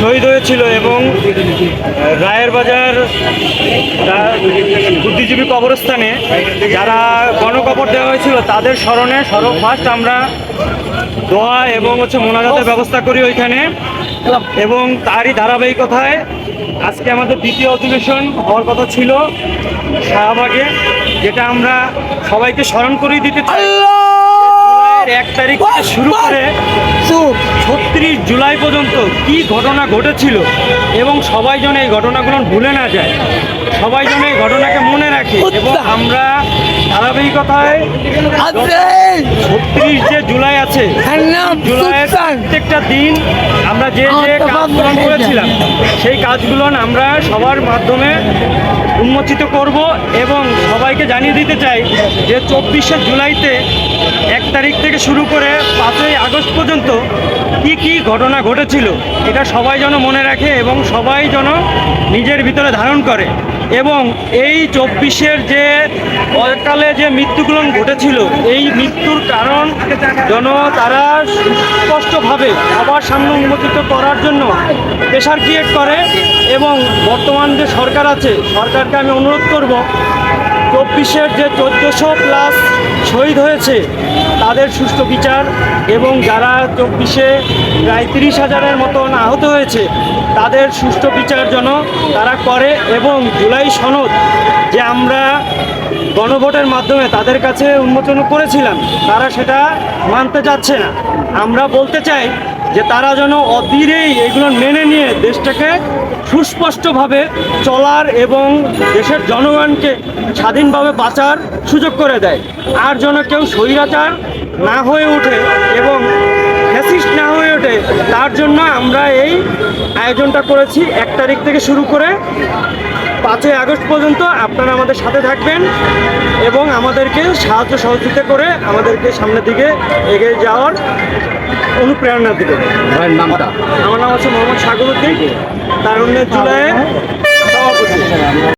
শহীদ হয়েছিল এবং রায়ের বাজার বুদ্ধিজীবী কবরস্থানে যারা গণকবর দেওয়া হয়েছিল তাদের স্মরণে সর্বফার্স্ট আমরা দোয়া এবং মোনাজাতের ব্যবস্থা করি ওইখানে। এবং তারই ধারাবাহিকতায় আজকে আমাদের দ্বিতীয় অধিবেশন হওয়ার কথা ছিল শাহবাগে, যেটা আমরা সবাইকে স্মরণ করিয়ে দিতে চাই। 1 তারিখ থেকে শুরু করে 36 জুলাই পর্যন্ত কি ঘটনা ঘটেছিল এবং সবাই যেন এই ঘটনাগুলো ভুলে না যায়, সবাই যেন এই ঘটনাকে মনে রাখে। এবং আমরা ধারাবাহিকতায় 36 যে জুলাই আছে, জুলাইয়ের প্রত্যেকটা দিন আমরা যে যে কাজগুলো করেছিলাম সেই কাজগুলো আমরা সবার মাধ্যমে উন্মোচিত করব এবং সবাইকে জানিয়ে দিতে চাই যে 24শে জুলাইতে 1 তারিখ থেকে শুরু করে 5ই আগস্ট পর্যন্ত কি কি ঘটনা ঘটেছিল এটা সবাই যেন মনে রাখে এবং সবাই যেন নিজের ভিতরে ধারণ করে। এবং এই 24-এর যে অকালে যে মৃত্যুগুলো ঘটেছিল এই মৃত্যুর কারণ যেন তারা সুস্পষ্টভাবে সবার সামনে উন্মোচিত করার জন্য প্রেশার ক্রিয়েট করে। এবং বর্তমান যে সরকার আছে, সরকারকে আমি অনুরোধ করব 24-এর যে 1400+ শহীদ হয়েছে তাদের সুষ্ঠু বিচার এবং যারা 24-এ প্রায় 30,000-এর মতন আহত হয়েছে তাদের সুষ্ঠু বিচার যেন তারা করে। এবং জুলাই সনদ যে আমরা গণভোটের মাধ্যমে তাদের কাছে উন্মোচন করেছিলাম তারা সেটা মানতে চাচ্ছে না। আমরা বলতে চাই যে তারা যেন অধীরেই এগুলো মেনে নিয়ে দেশটাকে সুস্পষ্টভাবে চলার এবং দেশের জনগণকে স্বাধীনভাবে বাঁচার সুযোগ করে দেয়। আর যেন কেউ স্বৈরাচার না হয়ে ওঠে এবং ফ্যাসিস্ট না হয়ে ওঠে, তার জন্য আমরা এই আয়োজনটা করেছি। 1 তারিখ থেকে শুরু করে 5ই আগস্ট পর্যন্ত আপনারা আমাদের সাথে থাকবেন এবং আমাদেরকে সাহায্য সহযোগিতা করে আমাদেরকে সামনের দিকে এগিয়ে যাওয়ার অনুপ্রেরণা দেবেন। আমার নাম হচ্ছে মোহাম্মদ সাগর উদ্দিন, তারুণ্যের জুলাইয়ের সভাপতি।